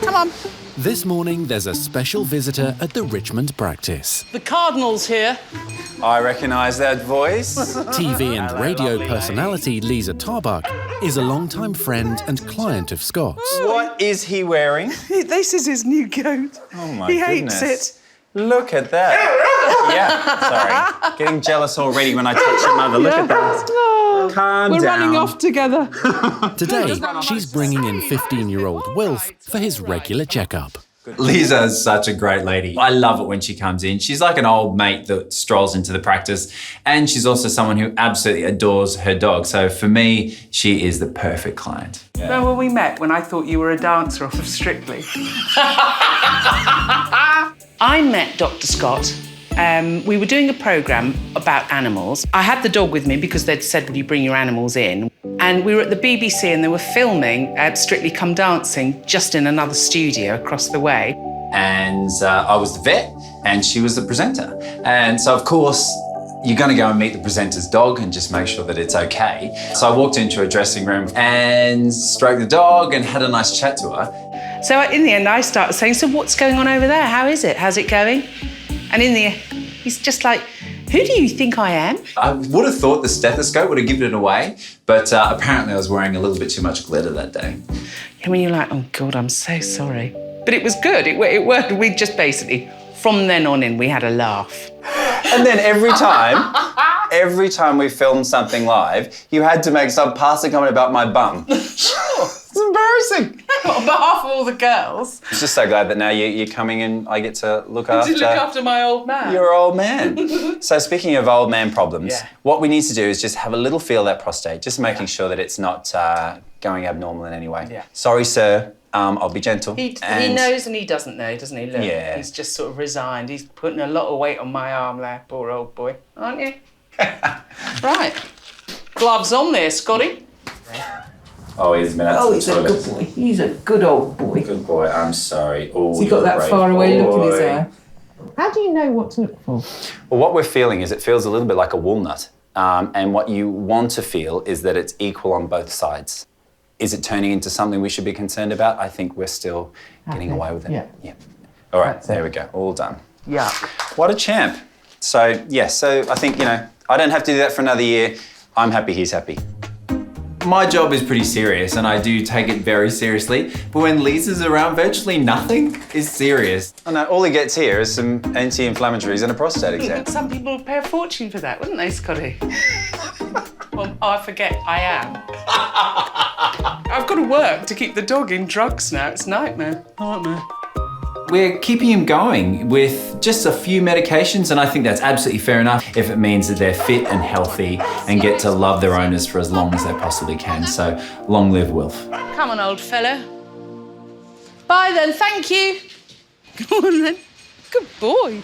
Come on. This morning, there's a special visitor at the Richmond Practice. The Cardinal's here. I recognise that voice. TV and radio personality Louisa is a long-time friend and client of Scott's. What is he wearing? This is his new coat. Oh, my He goodness. hates it. Look at that. Yeah, sorry. Getting jealous already when I touch it, Mother. Look at that. Oh, Calm we're down. running off together. Today, she's bringing in 15-year-old Wilf for his regular checkup. Louisa is such a great lady. I love it when she comes in. She's like an old mate that strolls into the practice, and she's also someone who absolutely adores her dog. So for me, she is the perfect client. Remember when we met when I thought you were a dancer off of Strictly? I met Dr. Scott. We were doing a programme about animals. I had the dog with me because they'd said, will you bring your animals in? And we were at the BBC and they were filming Strictly Come Dancing just in another studio across the way. And I was the vet and she was the presenter. And so, of course, you're going to go and meet the presenter's dog and just make sure that it's okay. So I walked into her dressing room and stroked the dog and had a nice chat to her. So in the end, I started saying, so what's going on over there? How is it? How's it going? And in the end, he's just like, who do you think I am? I would have thought the stethoscope would have given it away, but apparently I was wearing a little bit too much glitter that day. I mean, you're like, oh God, I'm so sorry. But it was good, it worked. We just basically, from then on in, we had a laugh. And then every time we filmed something live, you had to make some passing comment about my bum. It's embarrassing. On behalf of all the girls. I'm just so glad that now you're coming in, I get to look after... To look after my old man. Your old man. So speaking of old man problems, Yeah. what we need to do is just have a little feel of that prostate, just making sure that it's not going abnormal in any way. Yeah. Sorry, sir. I'll be gentle. He knows and he doesn't know, doesn't he? Look, Yeah. he's just sort of resigned. He's putting a lot of weight on my arm there, poor old boy. Aren't you? Right. Gloves on there, Scotty. Oh, he's been out Oh, to he's the a toilet. good boy. He's a good old boy. Good boy, I'm sorry. Oh, Has he got that far away look in his eye? How do you know what to look for? Well, what we're feeling is it feels a little bit like a walnut. And what you want to feel is that it's equal on both sides. Is it turning into something we should be concerned about? I think we're still getting away with it. Yeah. All right, there we go. All done. Yeah. What a champ. So, yes, so I think, I don't have to do that for another year. I'm happy he's happy. My job is pretty serious and I do take it very seriously, but when Lisa's around, virtually nothing is serious. I know, all he gets here is some anti-inflammatories and a prostate exam. Some people would pay a fortune for that, wouldn't they, Scotty? Well, I forget, I am. I've got to work to keep the dog in drugs now. It's nightmare. We're keeping him going with just a few medications, and I think that's absolutely fair enough if it means that they're fit and healthy and get to love their owners for as long as they possibly can. So long live Wilf. Come on, old fella. Bye then, thank you. Go on then. Good boy.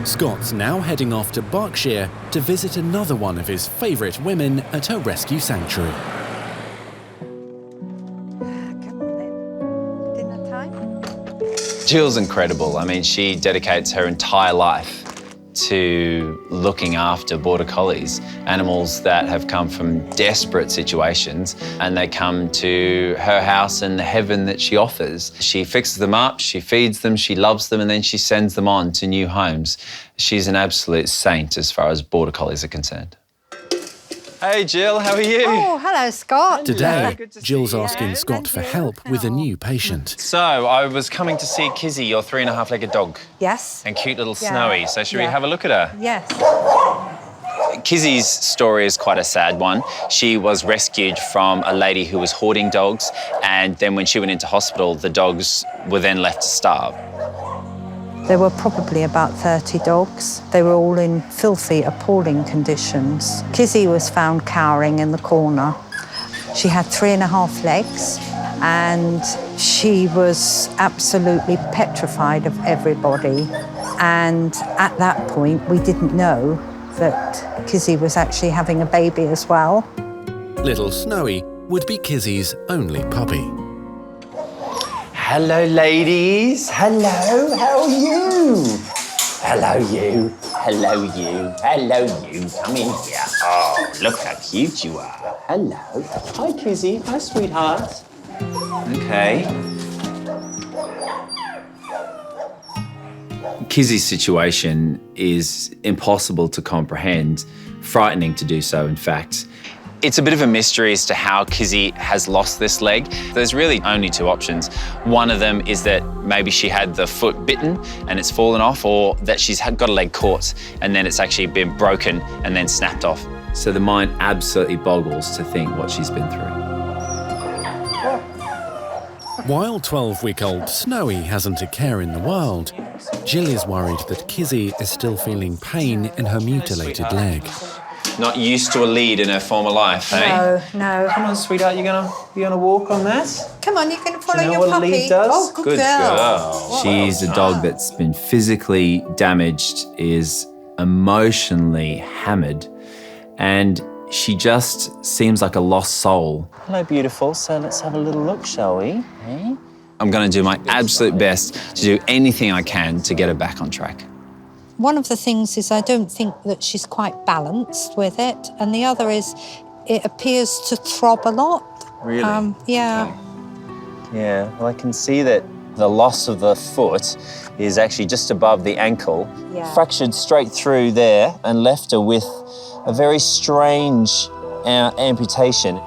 Scott's now heading off to Berkshire to visit another one of his favourite women at her rescue sanctuary. Come on then. Dinner time? Jill's incredible. I mean, she dedicates her entire life to looking after border collies, animals that have come from desperate situations, and they come to her house and the heaven that she offers. She fixes them up, she feeds them, she loves them, and then she sends them on to new homes. She's an absolute saint as far as border collies are concerned. Hey Jill, how are you? Oh, hello, Scott. Today, Jill's asking Scott for help with a new patient. So, I was coming to see Kizzy, your 3.5-legged dog, Yes. and cute little Yeah. Snowy. So should we Yeah. have a look at her? Yes. Kizzy's story is quite a sad one. She was rescued from a lady who was hoarding dogs, and then when she went into hospital, the dogs were then left to starve. There were probably about 30 dogs. They were all in filthy, appalling conditions. Kizzy was found cowering in the corner. She had 3.5 legs, and she was absolutely petrified of everybody. And at that point, we didn't know that Kizzy was actually having a baby as well. Little Snowy would be Kizzy's only puppy. Hello, ladies. Hello, how are you? Hello, you. Hello, you. Hello, you. Come in here. Oh, look how cute you are. Hello. Hi, Kizzy. Hi, sweetheart. Okay. Kizzy's situation is impossible to comprehend, frightening to do so, in fact. It's a bit of a mystery as to how Kizzy has lost this leg. There's really only two options. One of them is that maybe she had the foot bitten and it's fallen off, or that she's got a leg caught and then it's actually been broken and then snapped off. So the mind absolutely boggles to think what she's been through. While 12-week-old Snowy hasn't a care in the world, Jill is worried that Kizzy is still feeling pain in her mutilated leg. Not used to a lead in her former life, eh? No. Come on, sweetheart, you gonna walk on that? Come on, you're going to follow Do you know your what a puppy. lead does? Oh, good girl. She's a dog that's been physically damaged, is emotionally hammered, and she just seems like a lost soul. Hello, beautiful. So let's have a little look, shall we? Eh? I'm going to do my absolute best to do anything I can to get her back on track. One of the things is I don't think that she's quite balanced with it, and the other is it appears to throb a lot. Really? Yeah. Okay. Yeah, well, I can see that the loss of the foot is actually just above the ankle, fractured straight through there and left her with a very strange amputation.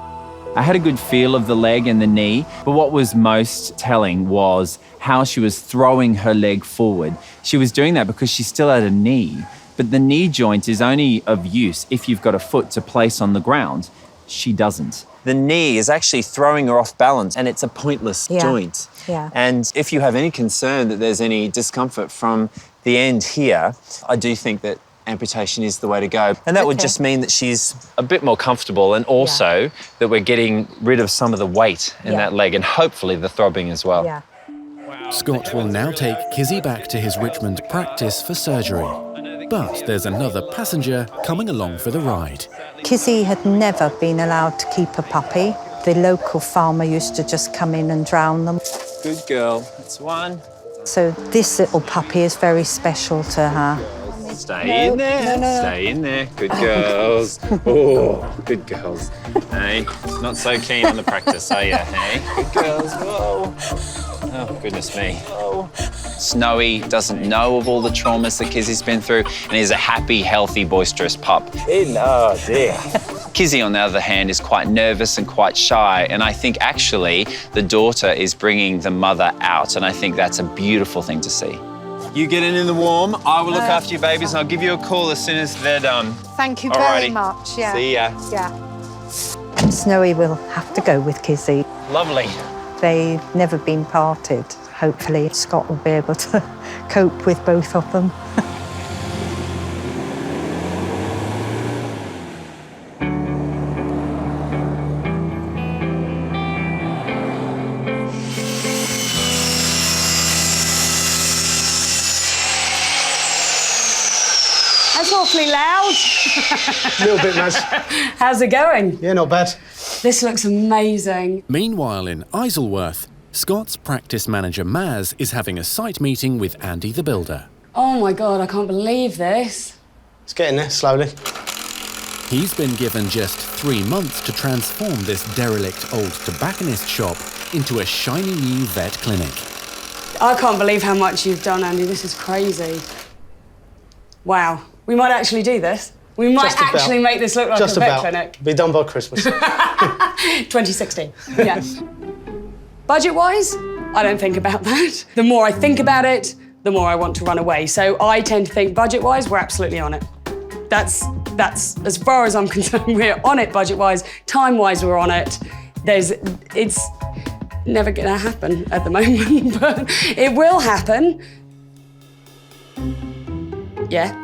I had a good feel of the leg and the knee, but what was most telling was how she was throwing her leg forward. She was doing that because she still had a knee, but the knee joint is only of use if you've got a foot to place on the ground. She doesn't. The knee is actually throwing her off balance, and it's a pointless joint. Yeah. And if you have any concern that there's any discomfort from the end here, I do think that amputation is the way to go. And that would just mean that she's a bit more comfortable, and also that we're getting rid of some of the weight in that leg, and hopefully the throbbing as well. Yeah. Scott will now take Kizzy back to his Richmond practice for surgery. But there's another passenger coming along for the ride. Kizzy had never been allowed to keep a puppy. The local farmer used to just come in and drown them. Good girl. That's one. So this little puppy is very special to her. Stay in there. No. Stay in there. Good girls. Oh, good girls. Hey, not so keen on the practice, are you? Hey, good girls. Whoa. Oh, goodness me. Oh. Snowy doesn't know of all the traumas that Kizzy's been through, and is a happy, healthy, boisterous pup. Oh, dear. Kizzy, on the other hand, is quite nervous and quite shy, and I think actually the daughter is bringing the mother out, and I think that's a beautiful thing to see. You get in the warm, I will look after your babies, and I'll give you a call as soon as they're done. Thank you Alrighty. very much. Yeah. See ya. Yeah. And Snowy will have to go with Kizzy. Lovely. They've never been parted. Hopefully Scott will be able to cope with both of them. That's awfully loud. A little bit, Maz. How's it going? Yeah, not bad. This looks amazing. Meanwhile, in Eiselworth, Scott's practice manager Maz is having a site meeting with Andy the builder. Oh my God, I can't believe this. It's getting there, slowly. He's been given just 3 months to transform this derelict old tobacconist shop into a shiny new vet clinic. I can't believe how much you've done, Andy. This is crazy. Wow. We might actually do this. We might actually make this look like a vet clinic. Be done by Christmas. 2016. Yeah. Budget-wise, I don't think about that. The more I think about it, the more I want to run away. So I tend to think budget-wise, we're absolutely on it. That's as far as I'm concerned, we're on it budget-wise. Time-wise, we're on it. It's never gonna happen at the moment, but it will happen. Yeah.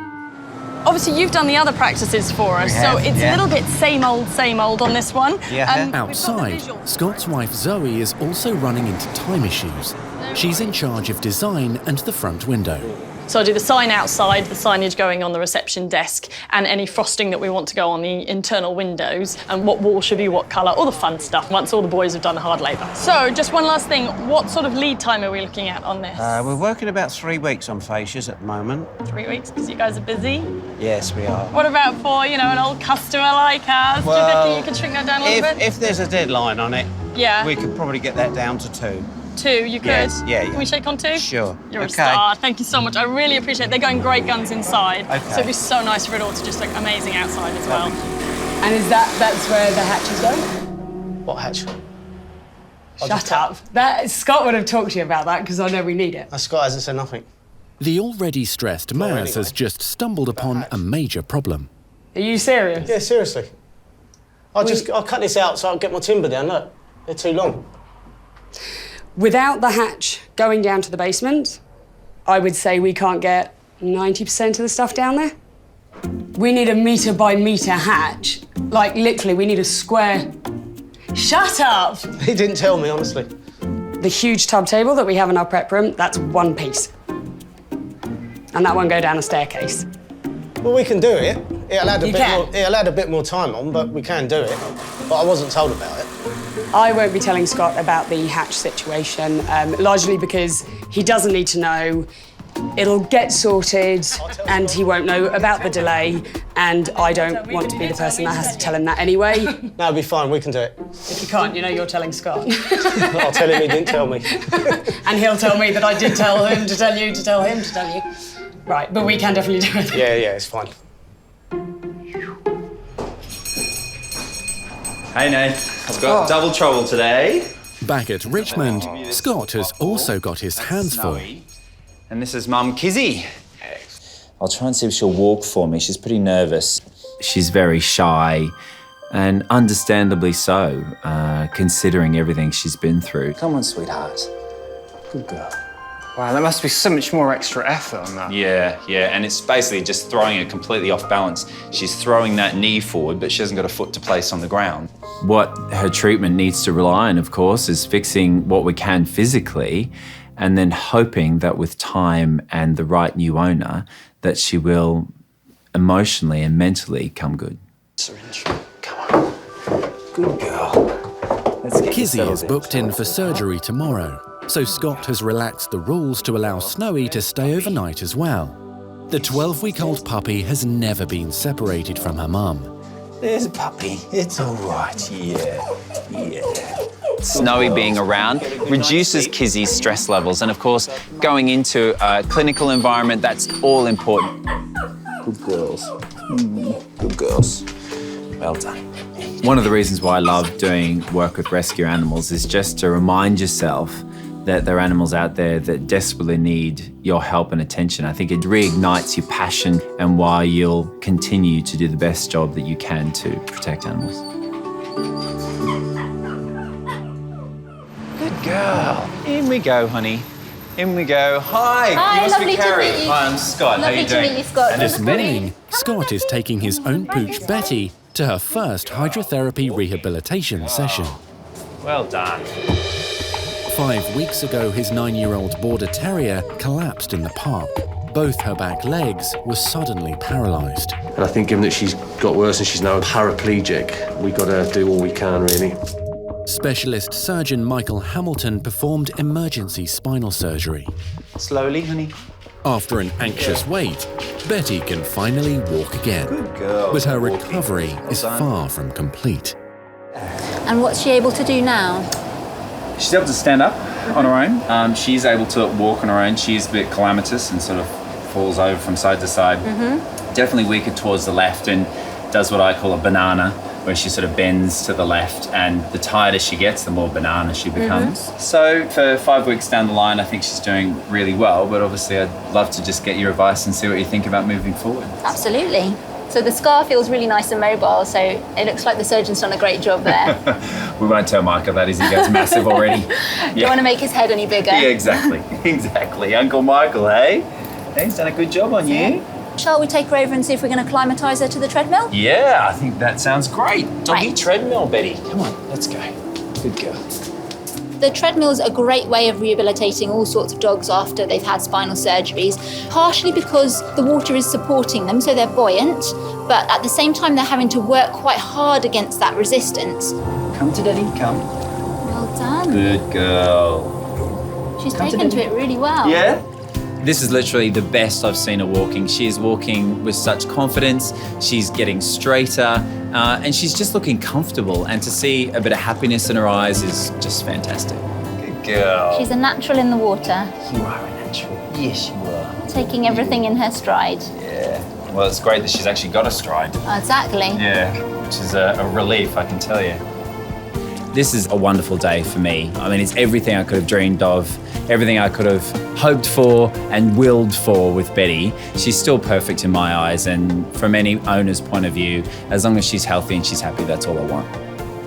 Obviously, you've done the other practices for us, so it's a little bit same old on this one. Outside, Scott's wife Zoe is also running into time issues. She's in charge of design and the front window. So I do the sign outside, the signage going on the reception desk, and any frosting that we want to go on the internal windows, and what wall should be what colour, all the fun stuff, once all the boys have done the hard labour. So, just one last thing, what sort of lead time are we looking at on this? We're working about 3 weeks on fascias at the moment. 3 weeks, because you guys are busy? Yes, we are. What about for, you know, an old customer like us? Do you think you could shrink that down a little bit? If there's a deadline on it, yeah. we could probably get that down to 2. 2, you could? Yes, yeah. Can we shake on 2? Sure. You're a star. Thank you so much. I really appreciate it. They're going great guns inside. Okay. So it'd be so nice for it all to just look amazing outside as well. And is that's where the hatch is going? What hatch? Shut up. Scott would have talked to you about that because I know we need it. Scott hasn't said nothing. The already stressed Maz has just stumbled upon a major problem. Are you serious? Yeah, seriously. I'll cut this out so I can get my timber down. Look, they're too long. Without the hatch going down to the basement, I would say we can't get 90% of the stuff down there. We need a metre by metre hatch. Like, literally, we need a square... Shut up! He didn't tell me, honestly. The huge tub table that we have in our prep room, that's one piece. And that won't go down a staircase. Well, we can do it. It'll add a bit more time on, but we can do it. But I wasn't told about it. I won't be telling Scott about the hatch situation, largely because he doesn't need to know. It'll get sorted, and he won't know about the delay, and I don't want to be the person that has to tell him that anyway. No, it'll be fine, we can do it. If you can't, you know you're telling Scott. I'll tell him he didn't tell me. And he'll tell me that I did tell him to tell you to tell him to tell you. Right, but we can definitely do it. Yeah, it's fine. Hey, Nate. I've got double trouble today. Back at Richmond, Scott has also got his hands full. And this is Mum Kizzy. I'll try and see if she'll walk for me. She's pretty nervous. She's very shy, and understandably so, considering everything she's been through. Come on, sweetheart. Good girl. Wow, there must be so much more extra effort on that. Yeah, and it's basically just throwing her completely off balance. She's throwing that knee forward, but she hasn't got a foot to place on the ground. What her treatment needs to rely on, of course, is fixing what we can physically, and then hoping that with time and the right new owner, that she will emotionally and mentally come good. Syringe. Come on. Good girl. Let's get Kizzy is booked in for surgery tomorrow, so Scott has relaxed the rules to allow Snowy to stay overnight as well. The 12-week-old puppy has never been separated from her mum. There's a puppy. It's all right. Yeah. Snowy being around reduces Kizzy's stress levels, and of course, going into a clinical environment, that's all important. Good girls. Good girls. Well done. One of the reasons why I love doing work with rescue animals is just to remind yourself that there are animals out there that desperately need your help and attention. I think it reignites your passion and why you'll continue to do the best job that you can to protect animals. Good girl. In we go, honey. In we go. Hi, you must be Carrie. Hi, I'm Scott. How are you doing? Lovely to meet you, Scott. And this morning, Scott is taking his own pooch, Betty, to her first hydrotherapy rehabilitation session. Well done. 5 weeks ago, his 9-year-old Border Terrier collapsed in the park. Both her back legs were suddenly paralysed. And I think given that she's got worse and she's now paraplegic, we've got to do all we can, really. Specialist surgeon Michael Hamilton performed emergency spinal surgery. Slowly, honey. After an anxious wait, Betty can finally walk again. Good girl. But her recovery is far from complete. And what's she able to do now? She's able to stand up on her own. She's able to walk on her own. She's a bit calamitous and sort of falls over from side to side. Definitely weaker towards the left and does what I call a banana, where she sort of bends to the left, and the tighter she gets, the more banana she becomes. So for 5 weeks down the line, I think she's doing really well, but obviously I'd love to just get your advice and see what you think about moving forward. Absolutely. So the scar feels really nice and mobile, so it looks like the surgeon's done a great job there. We won't tell Michael that, as he goes massive already. Don't want to make his head any bigger. Yeah, exactly. Uncle Michael, hey? He's done a good job on you. Shall we take her over and see if we're going to acclimatise her to the treadmill? Yeah, I think that sounds great. Doggy Right. treadmill, Betty. Come on, let's go. Good girl. The treadmill's a great way of rehabilitating all sorts of dogs after they've had spinal surgeries, partially because the water is supporting them, so they're buoyant, but at the same time they're having to work quite hard against that resistance. Come to Daddy, come. Well done. Good girl. She's taken to it really well. Yeah? This is literally the best I've seen her walking. She is walking with such confidence. She's getting straighter, and she's just looking comfortable. And to see a bit of happiness in her eyes is just fantastic. Good girl. She's a natural in the water. You are a natural. Yes, you are. Taking everything in her stride. Yeah. Well, it's great that she's actually got a stride. Exactly. Yeah, which is a relief, I can tell you. This is a wonderful day for me. I mean, it's everything I could have dreamed of, everything I could have hoped for and willed for with Betty. She's still perfect in my eyes, and from any owner's point of view, as long as she's healthy and she's happy, that's all I want.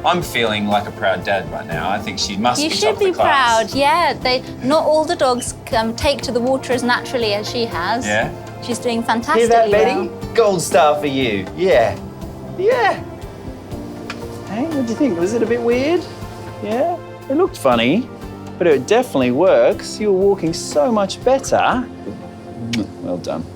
I'm feeling like a proud dad right now. I think she must be top of the class. You should be proud, yeah. Not all the dogs take to the water as naturally as she has. Yeah? She's doing fantastically well. Hear that, Betty? well. Gold star for you. Yeah. Yeah. Hey, what do you think? Was it a bit weird? Yeah? It looked funny, but it definitely works. You were walking so much better. Well done.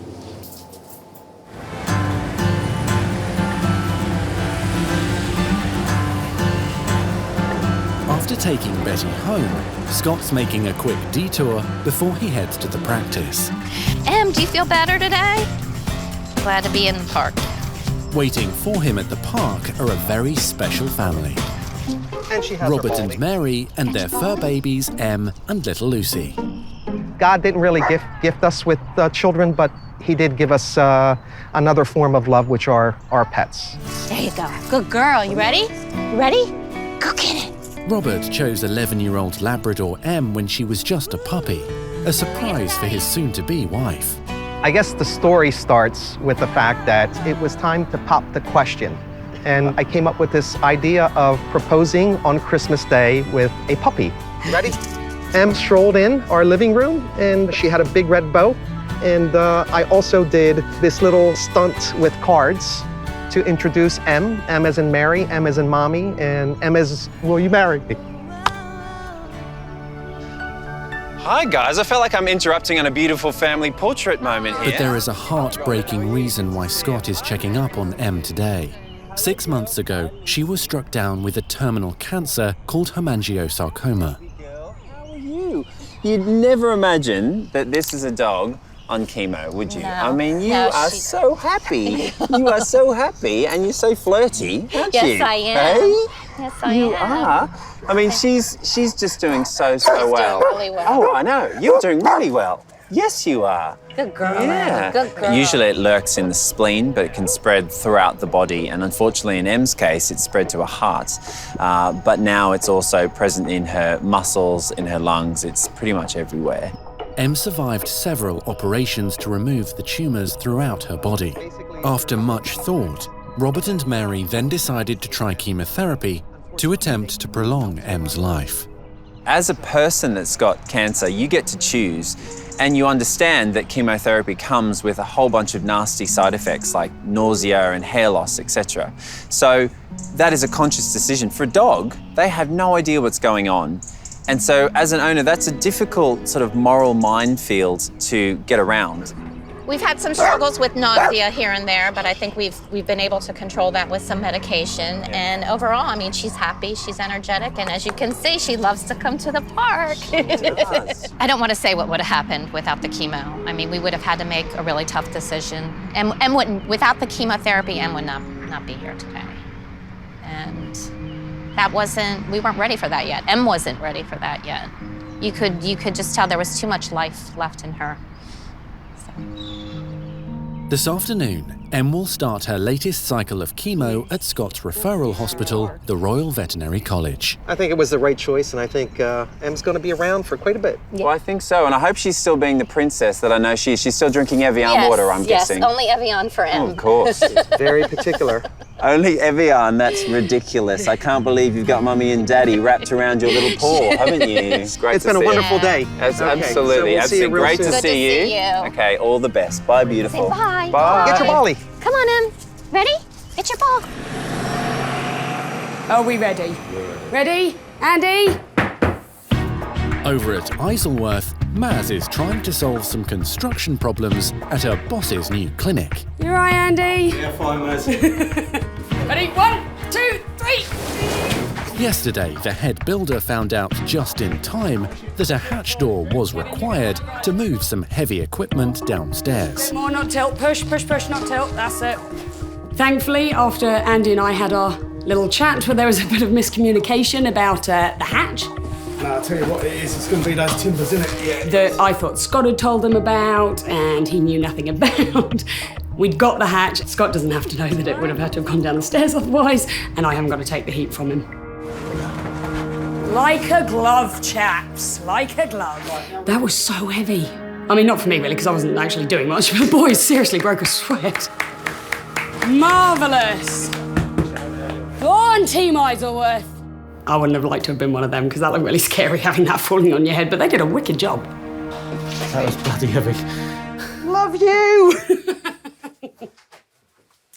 After taking Betty home, Scott's making a quick detour before he heads to the practice. Do you feel better today? Glad to be in the park. Waiting for him at the park are a very special family. And she has Robert and Mary and their fur babies, Em and little Lucy. God didn't really gift us with children, but he did give us another form of love, which are our pets. There you go. Good girl. You ready? You ready? Go get it. Robert chose 11-year-old Labrador Em when she was just a puppy, a surprise for his soon-to-be wife. I guess the story starts with the fact that it was time to pop the question. And I came up with this idea of proposing on Christmas Day with a puppy. Ready? Em strolled in our living room and she had a big red bow. And I also did this little stunt with cards to introduce Em. Em as in Mary, Em as in mommy, and Em as, will you marry me? Hi guys, I felt like I'm interrupting on a beautiful family portrait moment here. But there is a heartbreaking reason why Scott is checking up on Em today. 6 months ago, she was struck down with a terminal cancer called hemangiosarcoma. How are you? You'd never imagine that this is a dog on chemo, would you? No. I mean, you are so happy. You are so happy and you're so flirty, aren't you? Yes, I am. Hey? Yes, I am. You are. I mean, she's just doing so well. Doing really well. Oh, I know. You're doing really well. Yes, you are. Good girl. Yeah. Good girl. Usually it lurks in the spleen, but it can spread throughout the body. And unfortunately, in Em's case, it spread to her heart. But now it's also present in her muscles, in her lungs. It's pretty much everywhere. Em survived several operations to remove the tumours throughout her body. After much thought, Robert and Mary then decided to try chemotherapy to attempt to prolong Em's life. As a person that's got cancer, you get to choose, and you understand that chemotherapy comes with a whole bunch of nasty side effects like nausea and hair loss, etc. So that is a conscious decision. For a dog, they have no idea what's going on. And so as an owner, that's a difficult sort of moral minefield to get around. We've had some struggles with nausea here and there, but I think we've been able to control that with some medication. Yeah. And overall, I mean, she's happy, she's energetic, and as you can see, she loves to come to the park. I don't want to say what would have happened without the chemo. I mean, we would have had to make a really tough decision. Em wouldn't, without the chemotherapy, Em would not be here today. And that wasn't, we weren't ready for that yet. Em wasn't ready for that yet. You could just tell there was too much life left in her. This afternoon, Em will start her latest cycle of chemo at Scott's referral hospital, the Royal Veterinary College. I think it was the right choice, and I think Em's going to be around for quite a bit. Well, I think so, and I hope she's still being the princess that I know she is. She's still drinking Evian water, I'm guessing. Yes, only Evian for Em. Oh, of course. Very particular. Only Evian, that's ridiculous. I can't believe you've got Mummy and Daddy wrapped around your little paw, haven't you? It's great It's been a wonderful day. Absolutely. So we'll Great to see you. Okay, all the best. Bye, beautiful. Say bye. Bye. Get your bolly. Come on, Em. Ready? Get your ball. Are we ready? Ready? Andy? Over at Eiselworth, Maz is trying to solve some construction problems at her boss's new clinic. You all right, Andy? Yeah, fine, Maz. Ready? 1, 2, 3. Yesterday, the head builder found out just in time that a hatch door was required to move some heavy equipment downstairs. More, not tilt. Push, push, push, not tilt. That's it. Thankfully, after Andy and I had our little chat, where there was a bit of miscommunication about the hatch. No, I'll tell you what it is. It's going to be those timbers, isn't it? Yeah. That I thought Scott had told them about, and he knew nothing about. We'd got the hatch. Scott doesn't have to know that it would have had to have gone down the stairs otherwise, and I haven't got to take the heat from him. Like a glove, chaps, like a glove. That was so heavy. I mean, not for me, really, because I wasn't actually doing much, but the boys seriously broke a sweat. Marvellous. Go on, Team Eiselworth. I wouldn't have liked to have been one of them, because that looked really scary, having that falling on your head, but they did a wicked job. That was bloody heavy. Love you!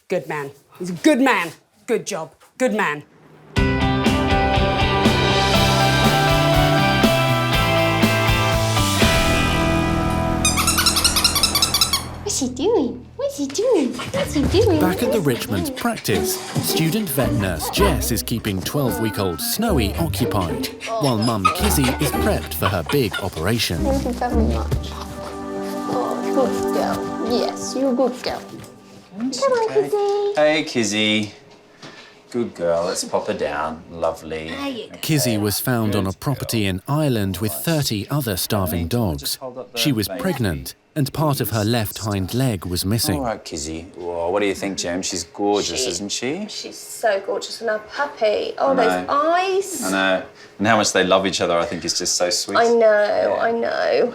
Good man. He's a good man. Good job. Good man. What's he doing? What's he doing? What's he doing? Back at the Richmond Practice, student vet nurse Jess is keeping 12-week-old Snowy occupied, while mum Kizzy is prepped for her big operation. Thank you very much. Oh, good girl. Yes, you're a good girl. Come on, Kizzy. Hey, Kizzy. Good girl. Let's pop her down. Lovely. Kizzy was found on a property in Ireland with 30 other starving dogs. She was pregnant, and part of her left hind leg was missing. All right, Kizzy. Whoa, what do you think, Jem? She's gorgeous, isn't she? She's so gorgeous. And her puppy. Oh, those eyes. I know. And how much they love each other, I think, is just so sweet. I know, I know.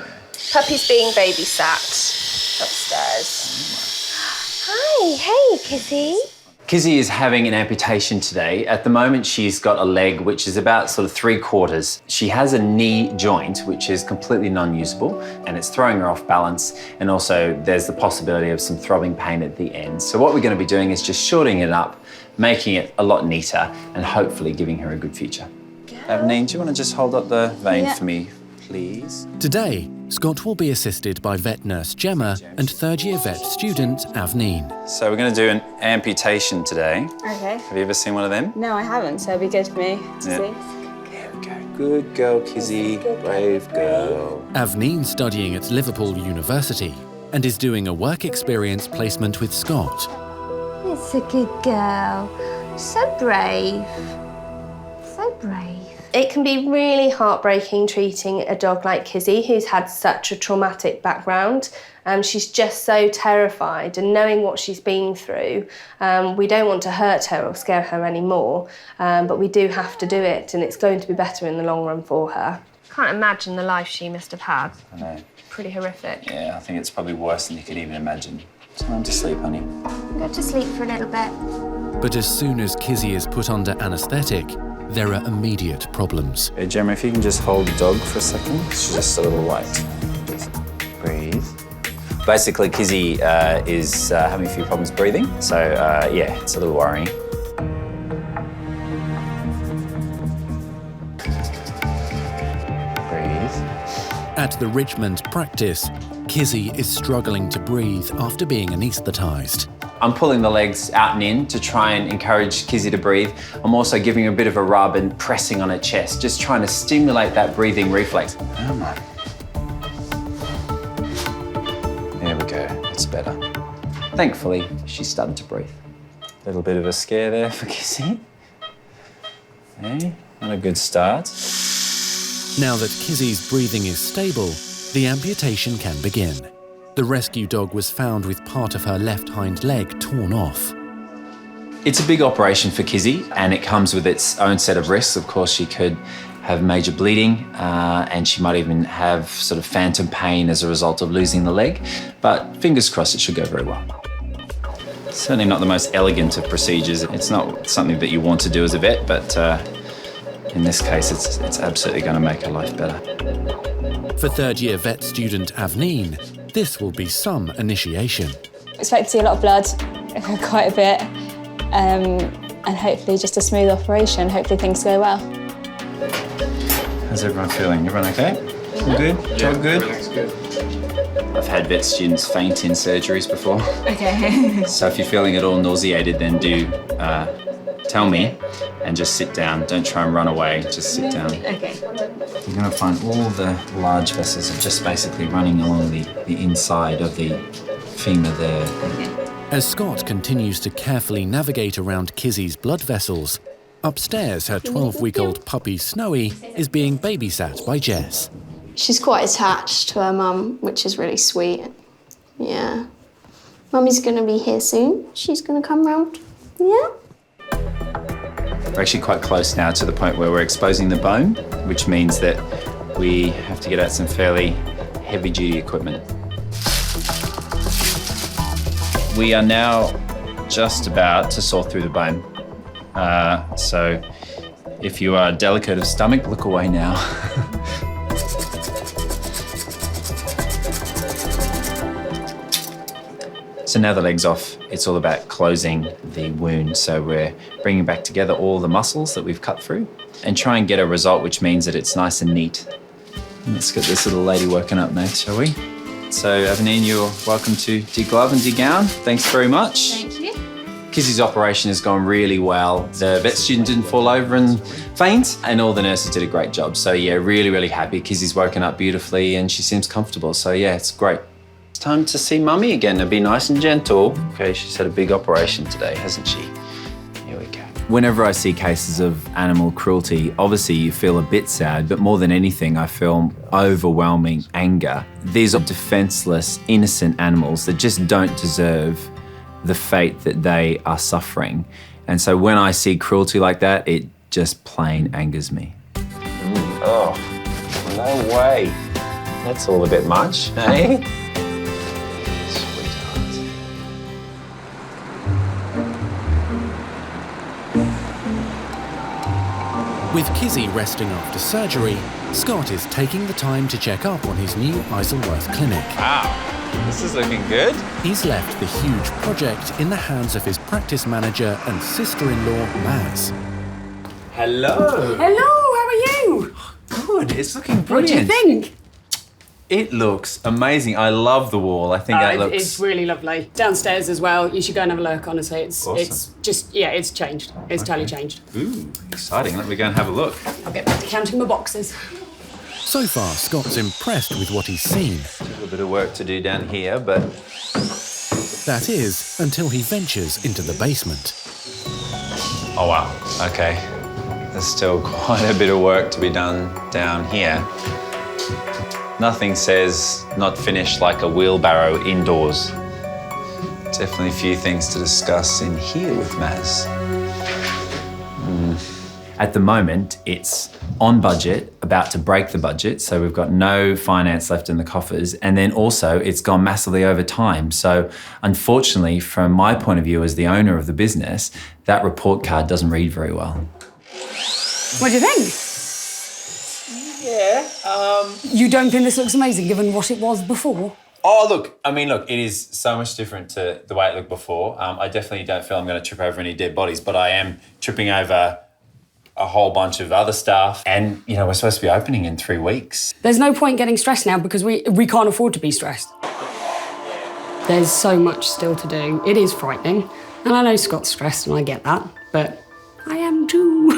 Puppy's being babysat upstairs. Hi, hey, Kizzy. Kizzy is having an amputation today. At the moment, she's got a leg which is about sort of 3/4. She has a knee joint which is completely non-usable, and it's throwing her off balance. And also, there's the possibility of some throbbing pain at the end. So what we're going to be doing is just shortening it up, making it a lot neater, and hopefully giving her a good future. Avneen, do you want to just hold up the vein for me, please? Today, Scott will be assisted by vet nurse Gemma and third-year vet student Avneen. So we're going to do an amputation today. Okay. Have you ever seen one of them? No, I haven't, so it'd be good for me to see. There we go. Good girl, Kizzy. Brave girl. Avneen's studying at Liverpool University and is doing a work experience placement with Scott. It's a good girl. So brave. So brave. It can be really heartbreaking treating a dog like Kizzy, who's had such a traumatic background. She's just so terrified, and knowing what she's been through, we don't want to hurt her or scare her anymore, but we do have to do it, and it's going to be better in the long run for her. Can't imagine the life she must have had. I know. Pretty horrific. Yeah, I think it's probably worse than you could even imagine. Time to sleep, honey. Go to sleep for a little bit. But as soon as Kizzy is put under anaesthetic, there are immediate problems. Hey, Gemma, if you can just hold the dog for a second. She's just a little white. Just breathe. Basically, Kizzy is having a few problems breathing, so yeah, it's a little worrying. Breathe. At the Richmond Practice, Kizzy is struggling to breathe after being anaesthetised. I'm pulling the legs out and in to try and encourage Kizzy to breathe. I'm also giving her a bit of a rub and pressing on her chest, just trying to stimulate that breathing reflex. Come on. There we go, that's better. Thankfully, she's starting to breathe. A little bit of a scare there for Kizzy. Hey, not a good start. Now that Kizzy's breathing is stable, the amputation can begin. The rescue dog was found with part of her left hind leg torn off. It's a big operation for Kizzy, and it comes with its own set of risks. Of course, she could have major bleeding, and she might even have sort of phantom pain as a result of losing the leg. But fingers crossed, it should go very well. Certainly not the most elegant of procedures. It's not something that you want to do as a vet, but in this case, it's absolutely going to make her life better. For third-year vet student Avneen, this will be some initiation. I expect to see a lot of blood, quite a bit, and hopefully just a smooth operation. Hopefully things go well. How's everyone feeling? Everyone okay? All good? Job good? I've had vet students faint in surgeries before. Okay. So if you're feeling at all nauseated, then do tell me and just sit down. Don't try and run away, just sit down. Okay. You're going to find all the large vessels are just basically running along the inside of the femur there. As Scott continues to carefully navigate around Kizzy's blood vessels, upstairs her 12-week-old puppy Snowy is being babysat by Jess. She's quite attached to her mum, which is really sweet. Yeah. Mummy's going to be here soon. She's going to come round. Yeah. We're actually quite close now to the point where we're exposing the bone, which means that we have to get out some fairly heavy-duty equipment. We are now just about to saw through the bone. So if you are delicate of stomach, look away now. So now the leg's off, it's all about closing the wound. So we're bringing back together all the muscles that we've cut through and try and get a result which means that it's nice and neat. Let's get this little lady working up now, shall we? So Avenine, you're welcome to deglove and degown. Thanks very much. Thank you. Kizzy's operation has gone really well. The vet student didn't fall over and faint, and all the nurses did a great job. So yeah, really, really happy. Kizzy's woken up beautifully and she seems comfortable. So yeah, it's great. It's time to see Mummy again and be nice and gentle. Okay, she's had a big operation today, hasn't she? Here we go. Whenever I see cases of animal cruelty, obviously you feel a bit sad, but more than anything, I feel overwhelming anger. These are defenseless, innocent animals that just don't deserve the fate that they are suffering. And so when I see cruelty like that, it just plain angers me. Oh, no way. That's all a bit much, eh? With Kizzy resting after surgery, Scott is taking the time to check up on his new Eiselworth clinic. Wow, this is looking good. He's left the huge project in the hands of his practice manager and sister-in-law, Maz. Hello. Hello, how are you? Good, it's looking What brilliant. do you think? It looks amazing. I love the wall. I think that looks... It's really lovely. Downstairs as well. You should go and have a look, honestly. It's just, yeah, it's changed. It's totally changed. Ooh, exciting. Let me go and have a look. I'll get back to counting my boxes. So far, Scott's impressed with what he's seen. A little bit of work to do down here, but... That is, until he ventures into the basement. Oh, wow. Okay. There's still quite a bit of work to be done down here. Nothing says not finished like a wheelbarrow indoors. Definitely a few things to discuss in here with Maz. At the moment, it's on budget, about to break the budget, so we've got no finance left in the coffers, and then also it's gone massively over time. So unfortunately, from my point of view as the owner of the business, that report card doesn't read very well. What do you think? Yeah. You don't think this looks amazing given what it was before? Oh, look, it is so much different to the way it looked before. I definitely don't feel I'm going to trip over any dead bodies, but I am tripping over a whole bunch of other stuff. And, we're supposed to be opening in 3 weeks. There's no point getting stressed now because we can't afford to be stressed. There's so much still to do. It is frightening. And I know Scott's stressed and I get that, but I am too.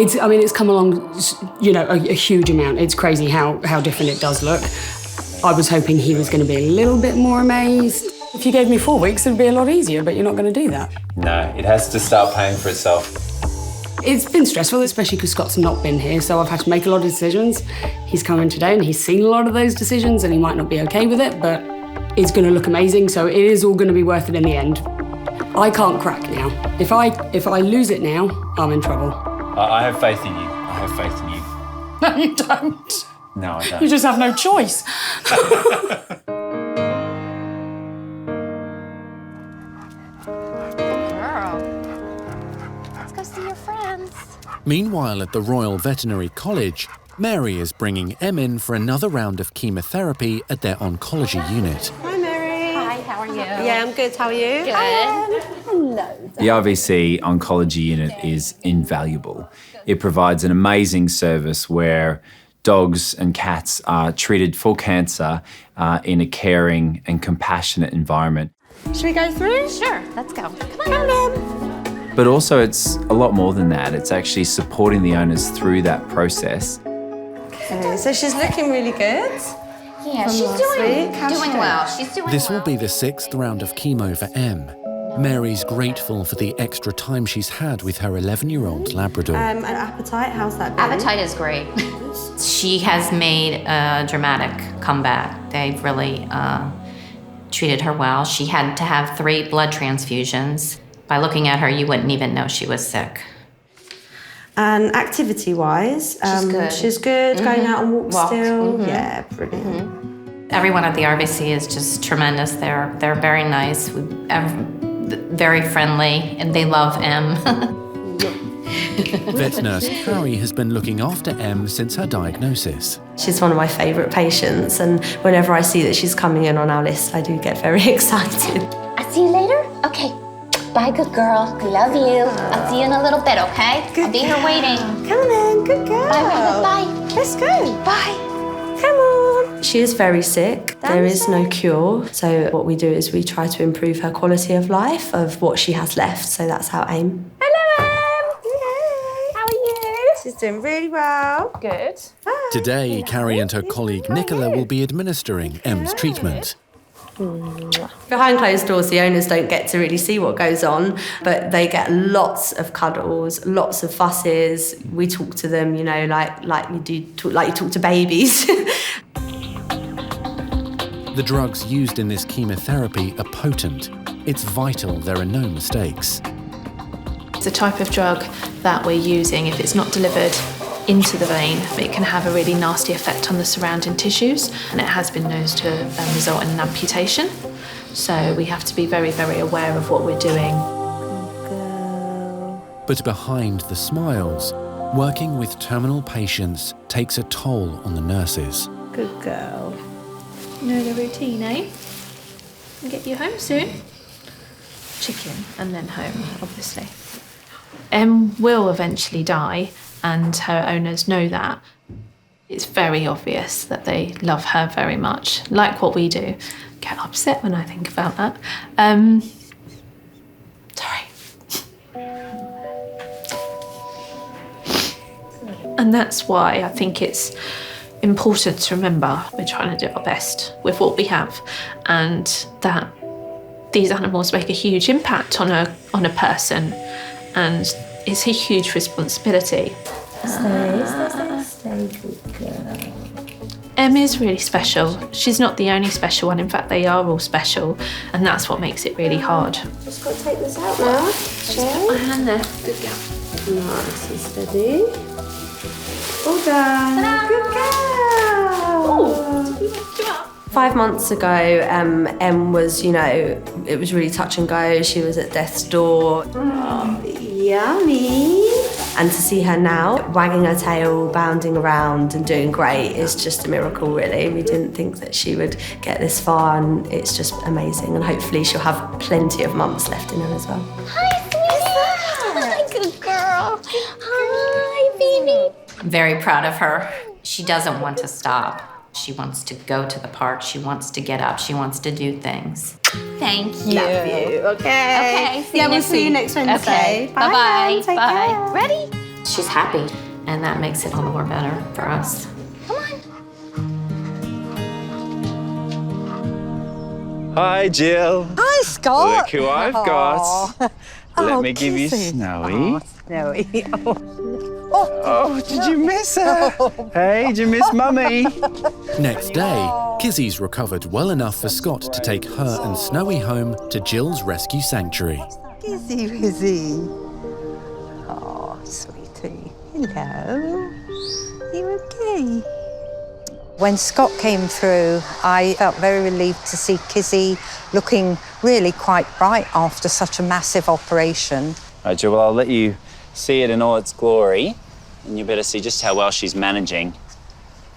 It's come along, a huge amount. It's crazy how different it does look. I was hoping he was going to be a little bit more amazed. If you gave me 4 weeks, it would be a lot easier, but you're not going to do that. No, it has to start paying for itself. It's been stressful, especially because Scott's not been here, so I've had to make a lot of decisions. He's come in today and he's seen a lot of those decisions and he might not be okay with it, but it's going to look amazing, so it is all going to be worth it in the end. I can't crack now. If I lose it now, I'm in trouble. I have faith in you. I have faith in you. No, you don't. No, I don't. You just have no choice. Girl. Let's go see your friends. Meanwhile, at the Royal Veterinary College, Mary is bringing Em in for another round of chemotherapy at their oncology unit. Hi, Mary. Hi, how are are you? Yeah, I'm good. How are you? Good. Hello. The RVC oncology unit is invaluable. It provides an amazing service where dogs and cats are treated for cancer in a caring and compassionate environment. Should we go through? Sure, let's go. Come on. But also it's a lot more than that. It's actually supporting the owners through that process. Okay, so she's looking really good. Yeah, From she's last doing week. well. She's doing This will well. be the 6th round of chemo for Em. Mary's grateful for the extra time she's had with her 11-year-old Labrador. And appetite, how's that been? Appetite is great. She has made a dramatic comeback. They've really treated her well. She had to have 3 blood transfusions. By looking at her, you wouldn't even know she was sick. And activity-wise, she's good. Going out on walks still. Yeah, brilliant. Everyone at the RVC is just tremendous. They're very nice, very friendly, and they love Em. Vet nurse Carrie has been looking after Em since her diagnosis. She's one of my favourite patients, and whenever I see that she's coming in on our list, I do get very excited. I'll see you later. Okay. Bye, good girl. I love you. I'll see you in a little bit, okay? I'll be here waiting. Come on then, good girl. Bye. Let's go. Bye. Come on. She is very sick. There is no cure. So what we do is we try to improve her quality of life of what she has left. So that's our aim. Hello, Em. How are you? She's doing really well. Good. Today, Carrie and her colleague Nicola will be administering Em's treatment. Behind closed doors, the owners don't get to really see what goes on, but they get lots of cuddles, lots of fusses. We talk to them, you know, like you talk to babies. The drugs used in this chemotherapy are potent. It's vital there are no mistakes. It's a type of drug that we're using. If it's not delivered into the vein, it can have a really nasty effect on the surrounding tissues, and it has been known to result in an amputation. So we have to be very, very aware of what we're doing. But behind the smiles, working with terminal patients takes a toll on the nurses. Good girl. You know the routine, eh? I'll get you home soon. Chicken and then home, obviously. Em will eventually die, and her owners know that. It's very obvious that they love her very much, like what we do. Get upset when I think about that. Sorry. And that's why I think it's important to remember we're trying to do our best with what we have, and that these animals make a huge impact on a person, and it's a huge responsibility. Stay, good girl. Em is really special. She's not the only special one. In fact, they are all special, and that's what makes it really hard. Just got to take this out now. Just put my hand there. Good girl. Nice and steady. All done. Good girl. 5 months ago, Em was, it was really touch and go. She was at death's door. Oh, yummy. And to see her now, wagging her tail, bounding around and doing great is just a miracle, really. We didn't think that she would get this far, and it's just amazing. And hopefully she'll have plenty of months left in her as well. Hi, sweetie. Hi, good girl. Hi, baby. I'm very proud of her. She doesn't want to stop. She wants to go to the park. She wants to get up. She wants to do things. Thank you. Love you. Okay. Okay. We'll see you next Wednesday. Okay. Bye-bye. Take Bye. care. Ready? She's happy, and that makes it all the more better for us. Hi, Jill. Hi, Scott. Look who I've got. Let me give you Kissy. Snowy. Snowy. Oh, did you miss her? Hey, did you miss Mummy? Next day, Kizzy's recovered well enough for Scott to take her and Snowy home to Jill's rescue sanctuary. Kizzy, Wizzy. Oh, sweetie. Hello. You okay? When Scott came through, I felt very relieved to see Kizzy looking really quite bright after such a massive operation. Right, Jill, well, I'll let you see it in all its glory, and you better see just how well she's managing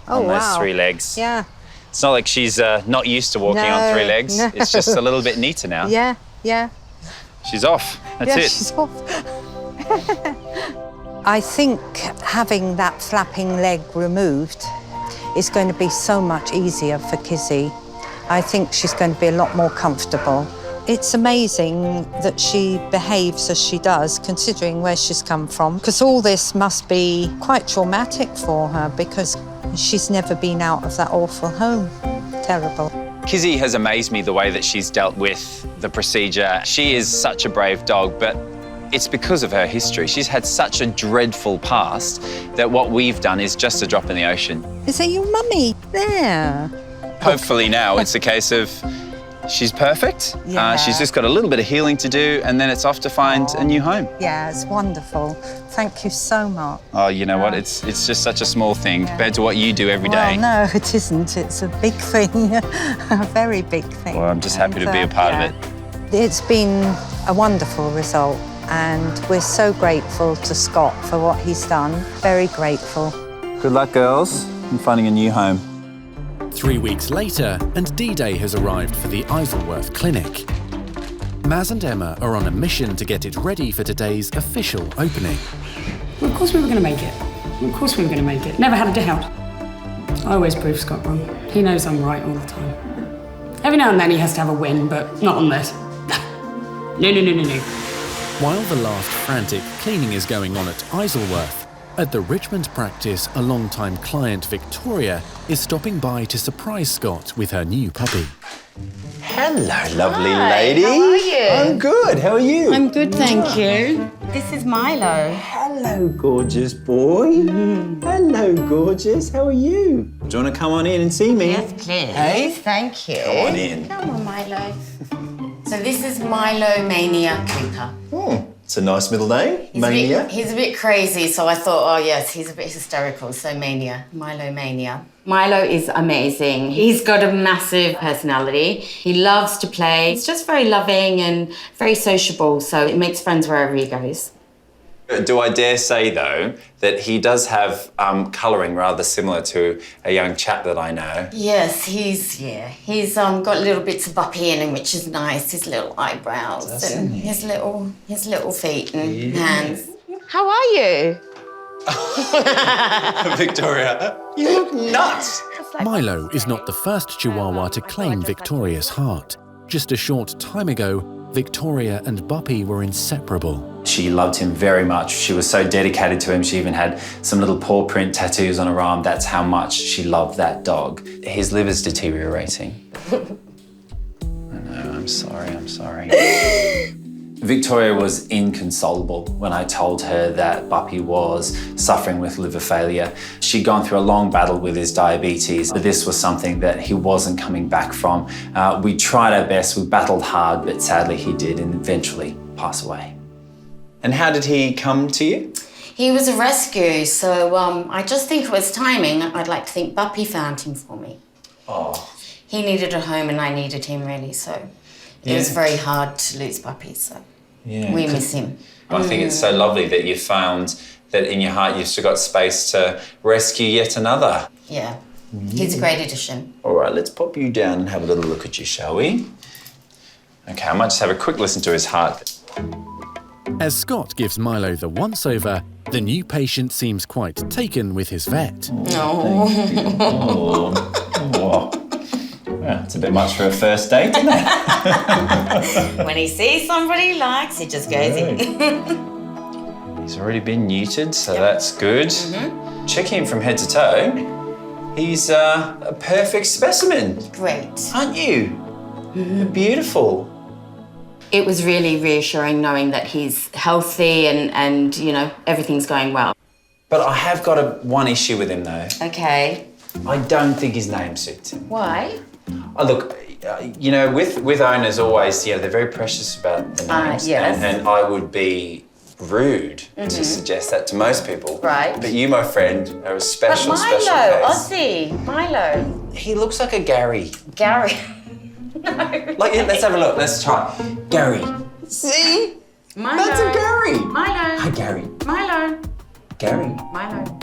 on those 3 legs. Yeah. It's not like she's not used to walking on 3 legs. No. It's just a little bit neater now. Yeah, yeah. She's off. That's it. She's off. I think having that flapping leg removed is going to be so much easier for Kizzy. I think she's going to be a lot more comfortable. It's amazing that she behaves as she does, considering where she's come from, because all this must be quite traumatic for her because she's never been out of that awful home. Terrible. Kizzy has amazed me the way that she's dealt with the procedure. She is such a brave dog, but it's because of her history. She's had such a dreadful past that what we've done is just a drop in the ocean. Is it your mummy? There. Hopefully now it's a case of she's perfect. Yeah. She's just got a little bit of healing to do, and then it's off to find a new home. Yeah, it's wonderful. Thank you so much. Oh, you know what? It's just such a small thing compared to what you do every day. Well, no, it isn't. It's a big thing, a very big thing. Well, I'm just happy to be a part of it. It's been a wonderful result, and we're so grateful to Scott for what he's done. Very grateful. Good luck, girls, in finding a new home. 3 weeks later, and D-Day has arrived for the Eiselworth clinic. Maz and Emma are on a mission to get it ready for today's official opening. Well, of course we were going to make it. Of course we were going to make it. Never had a doubt. I always prove Scott wrong. He knows I'm right all the time. Every now and then he has to have a win, but not on this. No. While the last frantic cleaning is going on at Eiselworth, at the Richmond Practice, a long-time client, Victoria, is stopping by to surprise Scott with her new puppy. Hello, lovely lady. How are you? I'm good. How are you? I'm good, thank you. This is Milo. Hello, gorgeous boy. Hello, gorgeous. How are you? Do you want to come on in and see me? Yes, please. Hey? Thank you. Come on in. Come on, Milo. So this is Milo Mania Cooper. Oh, it's a nice middle name. Mania. He's a bit crazy, so I thought, oh yes, he's a bit hysterical, so Mania. Milo Mania. Milo is amazing. He's got a massive personality. He loves to play. He's just very loving and very sociable, so it makes friends wherever he goes. Do I dare say, though, that he does have colouring rather similar to a young chap that I know? Yes, he's got little bits of buppy in him, which is nice. His little eyebrows and his little feet and hands. How are you? Victoria, you look nuts. Milo is not the first Chihuahua to claim Victoria's heart. Just a short time ago, Victoria and Buppy were inseparable. She loved him very much. She was so dedicated to him. She even had some little paw print tattoos on her arm. That's how much she loved that dog. His liver's deteriorating. I know, I'm sorry. Victoria was inconsolable when I told her that Buppy was suffering with liver failure. She'd gone through a long battle with his diabetes, but this was something that he wasn't coming back from. We tried our best, we battled hard, but sadly he did and eventually pass away. And how did he come to you? He was a rescue, so I just think it was timing. I'd like to think Buppy found him for me. Oh. He needed a home and I needed him really, so it was very hard to lose Buppy, so we miss him. I think it's so lovely that you found that in your heart you've still got space to rescue yet another. Yeah, he's a great addition. All right, let's pop you down and have a little look at you, shall we? Okay, I might just have a quick listen to his heart. As Scott gives Milo the once-over, the new patient seems quite taken with his vet. Well, it's a bit much for a first date, isn't it? When he sees somebody he likes, he just goes in. He's already been neutered, so that's good. Checking him from head to toe, he's a perfect specimen. Great. Aren't you? Beautiful. It was really reassuring knowing that he's healthy and you know, everything's going well. But I have got one issue with him, though. Okay. I don't think his name suits him. Why? Oh, look, you know, with owners always, they're very precious about the names. Yes. And I would be rude to suggest that to most people. Right. But you, my friend, are a special, but Milo, special case. Milo. He looks like a Gary. Gary. No. Like, let's have a look. Let's try. Gary. See? Milo. That's a Gary. Milo. Hi, Gary. Milo. Gary. Milo.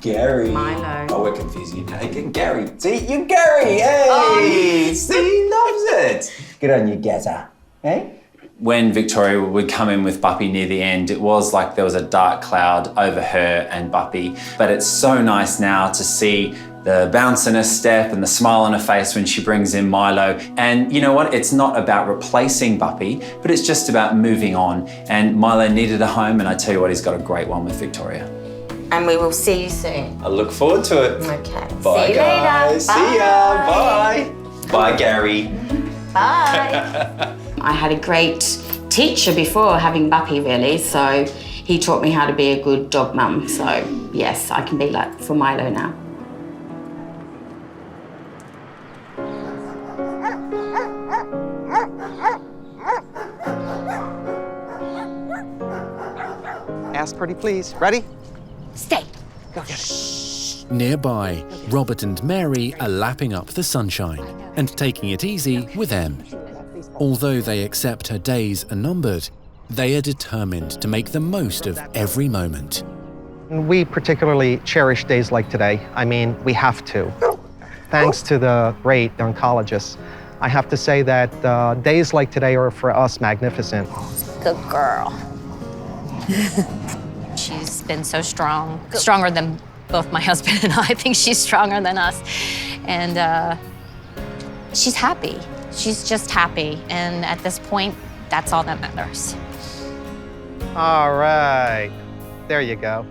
Gary. Milo. Oh, we're confusing you now. Gary. See, you're Gary. Hey! See, he loves it. Good on you, Gaza. Hey? When Victoria would come in with Buppy near the end, it was like there was a dark cloud over her and Buppy. But it's so nice now to see the bounce in her step and the smile on her face when she brings in Milo. And you know what? It's not about replacing Buppy, but it's just about moving on. And Milo needed a home, and I tell you what, he's got a great one with Victoria. And we will see you soon. I look forward to it. Okay. Bye, see you guys. later. See ya. Bye. Bye, Gary. Bye. I had a great teacher before having Buppy, really, so he taught me how to be a good dog mum. So yes, I can be like for Milo now. Ask pretty please. Ready? Stay. Go get it. Nearby, Robert and Mary are lapping up the sunshine and taking it easy with Em. Although they accept her days are numbered, they are determined to make the most of every moment. We particularly cherish days like today. I mean, we have to. Thanks to the great oncologists, I have to say that days like today are for us magnificent. Good girl. She's been so strong, stronger than both my husband and I think she's stronger than us. And she's happy. She's just happy. And at this point, that's all that matters. All right, there you go.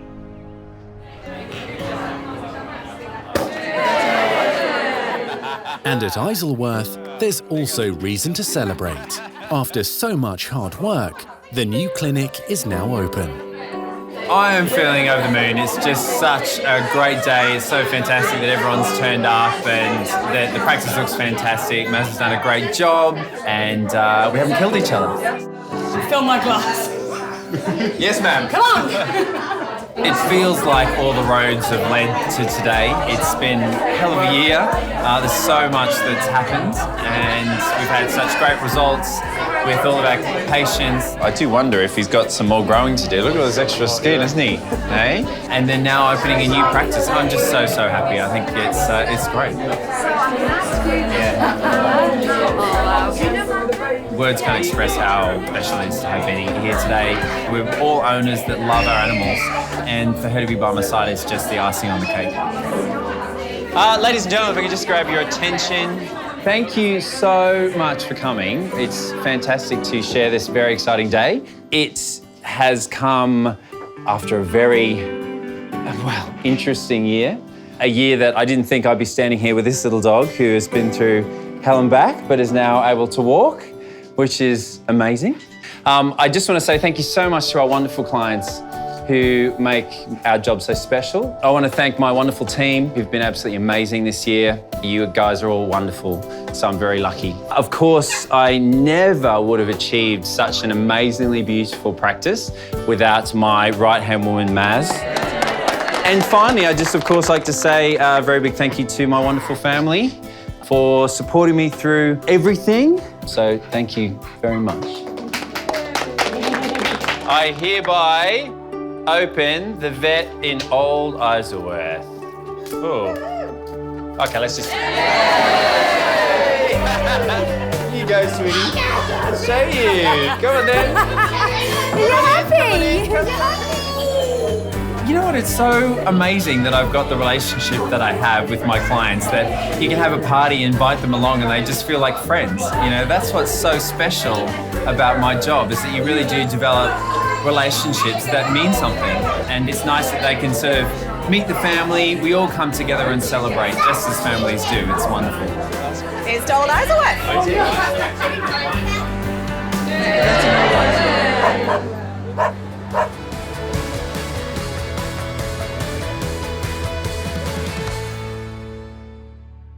And at Eiselworth, there's also reason to celebrate. After so much hard work, the new clinic is now open. I am feeling over the moon. It's just such a great day. It's so fantastic that everyone's turned up and that the practice looks fantastic. Maz has done a great job and we haven't killed each other. Fill my glass. Yes, ma'am. Come on. It feels like all the roads have led to today. It's been a hell of a year. There's so much that's happened and we've had such great results with all of our patients. I do wonder if he's got some more growing to do. Look at all this extra skin, isn't he? Hey? And then now opening a new practice. I'm just so happy. I think it's great. Words can't express how special it is to have Benny here today. We're all owners that love our animals, and for her to be by my side is just the icing on the cake. Ladies and gentlemen, if I could just grab your attention. Thank you so much for coming. It's fantastic to share this very exciting day. It has come after a very, interesting year. A year that I didn't think I'd be standing here with this little dog who has been through hell and back, but is now able to walk, which is amazing. I just want to say thank you so much to our wonderful clients who make our job so special. I want to thank my wonderful team who've been absolutely amazing this year. You guys are all wonderful, so I'm very lucky. Of course, I never would have achieved such an amazingly beautiful practice without my right-hand woman, Maz. And finally, I'd just, of course, like to say a very big thank you to my wonderful family for supporting me through everything. So thank you very much. I hereby open the vet in Old Eiselworth. Oh. Okay, let's just... You go, sweetie. I'll show you. Come on then. You're happy. You know what, it's so amazing that I've got the relationship that I have with my clients, that you can have a party, invite them along and they just feel like friends. You know, that's what's so special about my job, is that you really do develop relationships that mean something. And it's nice that they can sort of meet the family, we all come together and celebrate, just as families do. It's wonderful. Here's to Old Eiselworth.